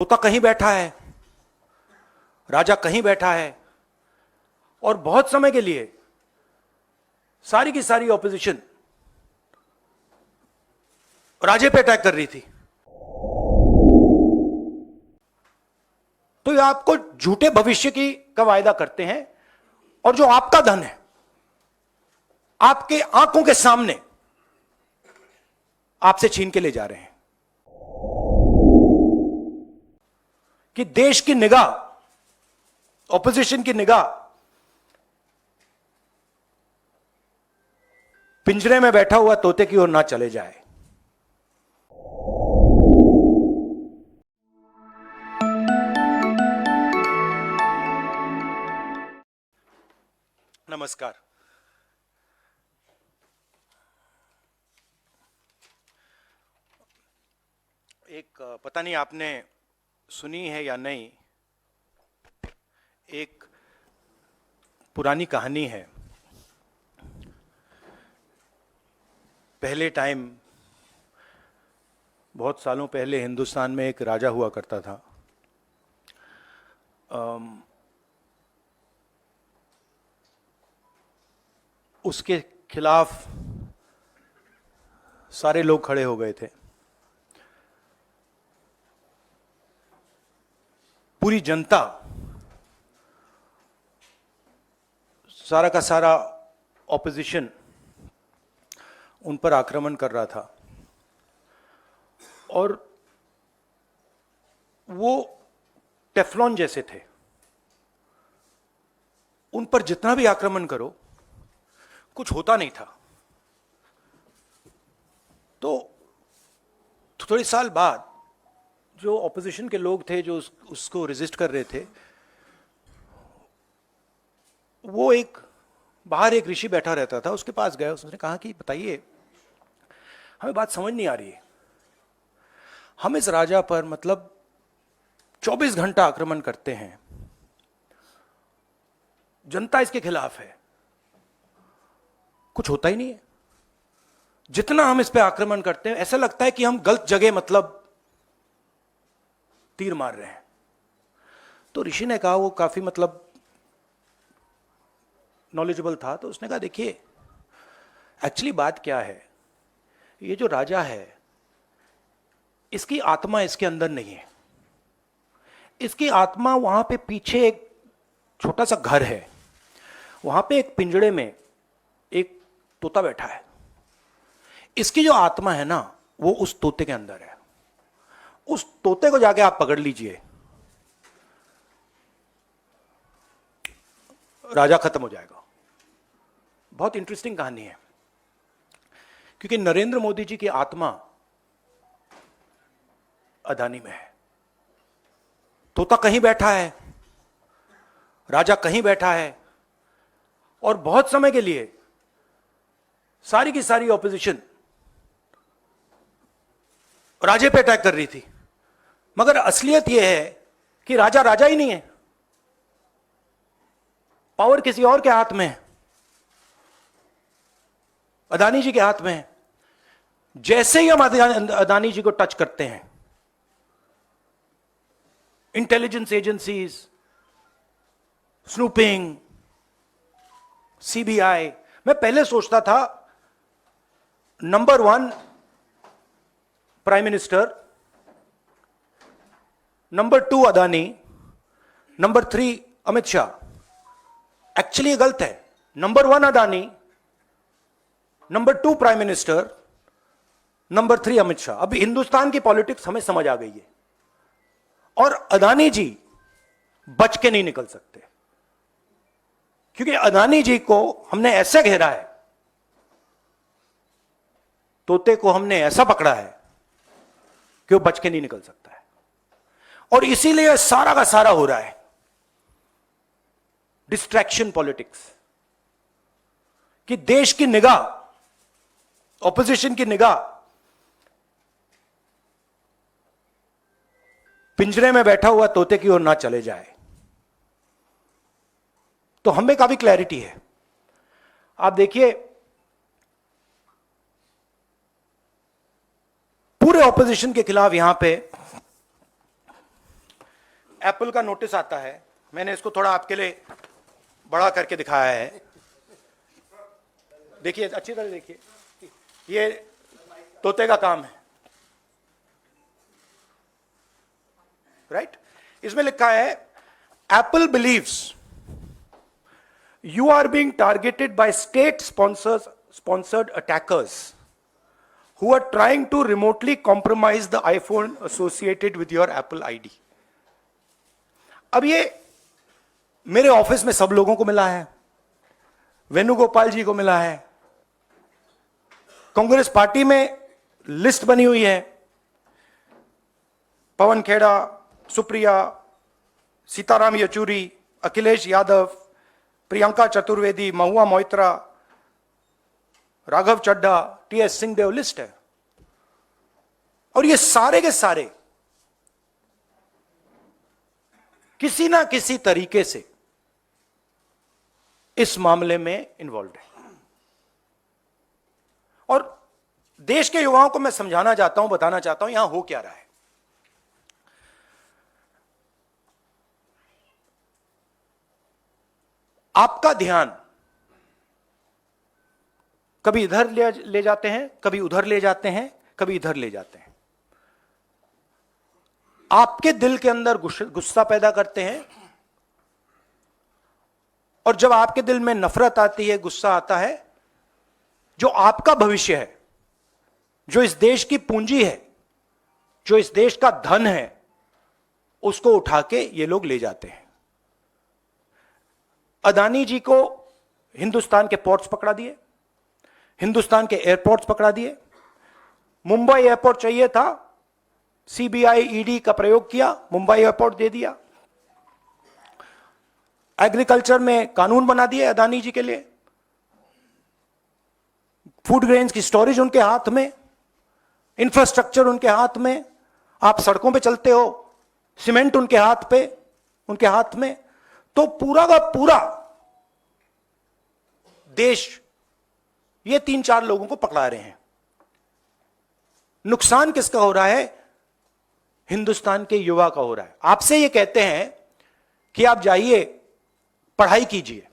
तोता कहीं बैठा है, राजा कहीं बैठा है, और बहुत समय के लिए सारी की सारी ऑपोजिशन राजे पे अटैक कर रही थी। तो ये आपको झूठे भविष्य की का वायदा करते हैं, और जो आपका धन है आपके आंखों के सामने आपसे छीन के ले जा रहे हैं। कि देश की निगाह, ऑपोजिशन की निगाह पिंजरे में बैठा हुआ तोते की ओर ना चले जाए। नमस्कार। एक पता नहीं आपने सुनी है या नहीं, एक पुरानी कहानी है। पहले टाइम, बहुत सालों पहले हिंदुस्तान में एक राजा हुआ करता था। उसके खिलाफ सारे लोग खड़े हो गए थे। पूरी जनता, सारा का सारा ऑपोजिशन उन पर आक्रमण कर रहा था, और वो टेफ्लॉन जैसे थे। उन पर जितना भी आक्रमण करो कुछ होता नहीं था। तो थोड़े साल बाद जो ऑपोजिशन के लोग थे, जो उसको रेजिस्ट कर रहे थे, वो बाहर एक ऋषि बैठा रहता था, उसके पास गए। उसने कहा कि बताइए, हमें बात समझ नहीं आ रही है। हम इस राजा पर 24 घंटा आक्रमण करते हैं, जनता इसके खिलाफ है, कुछ होता ही नहीं है। जितना हम इस पे आक्रमण करते हैं ऐसा लगता है कि हम गलत जगह तीर मार रहे हैं। तो ऋषि ने कहा, वो काफी नॉलेजेबल था, तो उसने कहा देखिए, एक्चुअली बात क्या है, ये जो राजा है इसकी आत्मा इसके अंदर नहीं है। इसकी आत्मा वहां पे पीछे एक छोटा सा घर है, वहां पे एक पिंजड़े में एक तोता बैठा है। इसकी जो आत्मा है ना, वो उस तोते के अंदर है। उस तोते को जाके आप पकड़ लीजिए, राजा खत्म हो जाएगा। बहुत इंटरेस्टिंग कहानी है, क्योंकि नरेंद्र मोदी जी की आत्मा अदानी में है। तोता कहीं बैठा है, राजा कहीं बैठा है, और बहुत समय के लिए सारी की सारी ऑपोजिशन राजे पे अटैक कर रही थी। मगर असलियत यह है कि राजा राजा ही नहीं है, पावर किसी और के हाथ में है, अदानी जी के हाथ में है। जैसे ही हम अदानी जी को टच करते हैं, इंटेलिजेंस एजेंसीज, स्नूपिंग, सीबीआई, मैं पहले सोचता था number 1 prime minister, number 2 Adani, number 3 Amit Shah. Actually ये गलत है। Number 1 Adani, number 2 prime minister, number 3 Amit Shah. अभी हिंदुस्तान की पॉलिटिक्स हमें समझ आ गई है, और अदानी जी बच के नहीं निकल सकते, क्योंकि अदानी जी को हमने ऐसे घेरा है, तोते को हमने ऐसा पकड़ा है कि वो बच के नहीं निकल सकता है। और इसीलिए सारा का सारा हो रहा है डिस्ट्रैक्शन पॉलिटिक्स। कि देश की निगाह, ऑपोजिशन की निगाह पिंजरे में बैठा हुआ तोते की ओर ना चले जाए। तो हमें काफी क्लैरिटी है। आप देखिए, पूरे ऑपोजिशन के खिलाफ यहां पे एप्पल का नोटिस आता है, मैंने इसको थोड़ा आपके लिए बड़ा करके दिखाया है, देखिए अच्छी तरह देखिए, ये तोते का काम है, राइट? इसमें लिखा है Apple believes you are being targeted by state sponsored attackers who are trying to remotely compromise the iPhone associated with your Apple ID. अब ये मेरे ऑफिस में सब लोगों को मिला है, वेणुगोपाल जी को मिला है, कांग्रेस पार्टी में लिस्ट बनी हुई है, पवन खेड़ा, सुप्रिया, सीताराम येचुरी, अखिलेश यादव, प्रियंका चतुर्वेदी, महुआ मोइत्रा, राघव चड्ढा, टीएस सिंहदेव, लिस्ट है। और ये सारे के सारे किसी ना किसी तरीके से इस मामले में इन्वॉल्व है। और देश के युवाओं को मैं समझाना चाहता हूं, बताना चाहता हूं यहां हो क्या रहा है। आपका ध्यान कभी इधर ले जाते हैं, कभी उधर ले जाते हैं, कभी इधर ले जाते हैं, आपके दिल के अंदर गुस्सा पैदा करते हैं, और जब आपके दिल में नफरत आती है, गुस्सा आता है, जो आपका भविष्य है, जो इस देश की पूंजी है, जो इस देश का धन है, उसको उठा के ये लोग ले जाते हैं। अदानी जी को हिंदुस्तान के पोर्ट्स पकड़ा दिए, हिंदुस्तान के एयरपोर्ट्स पकड़ा दिए, मुंबई एयरपोर्ट चाहिए था, सीबीआई ईडी का प्रयोग किया, मुंबई एयरपोर्ट दे दिया। एग्रीकल्चर में कानून बना दिए अदानी जी के लिए, फूड ग्रेन्स की स्टोरेज उनके हाथ में, इंफ्रास्ट्रक्चर उनके हाथ में, आप सड़कों पे चलते हो, सीमेंट उनके हाथ में, तो पूरा का पूरा देश ये 3-4 लोगों को पकड़ा रहे हैं। नुकसान किसका हो रहा है? हिंदुस्तान के युवा का हो रहा है। आपसे ये कहते हैं कि आप जाइए पढ़ाई कीजिए,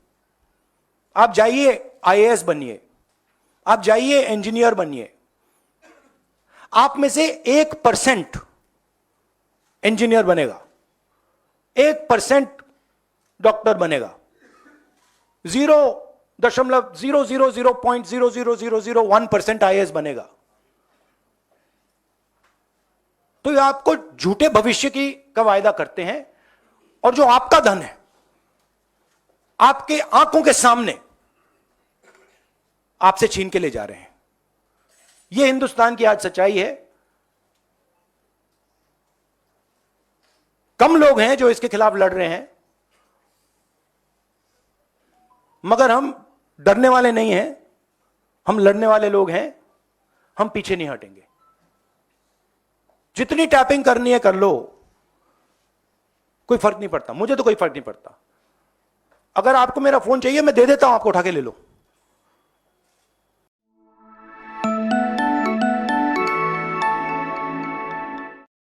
आप जाइए आईएएस बनिए, आप जाइए इंजीनियर बनिए। आप में से 1% इंजीनियर बनेगा, 1% डॉक्टर बनेगा, 0.0000001% आईएएस बनेगा। तो ये आपको झूठे भविष्य का वायदा करते हैं, और जो आपका धन है आपके आंखों के सामने आपसे छीन के ले जा रहे हैं। यह हिंदुस्तान की आज सच्चाई है। कम लोग हैं जो इसके खिलाफ लड़ रहे हैं, मगर हम डरने वाले नहीं हैं, हम लड़ने वाले लोग हैं, हम पीछे नहीं हटेंगे। जितनी टैपिंग करनी है कर लो, कोई फर्क नहीं पड़ता, मुझे तो कोई फर्क नहीं पड़ता। अगर आपको मेरा फोन चाहिए मैं दे देता हूं, आपको उठा के ले लो।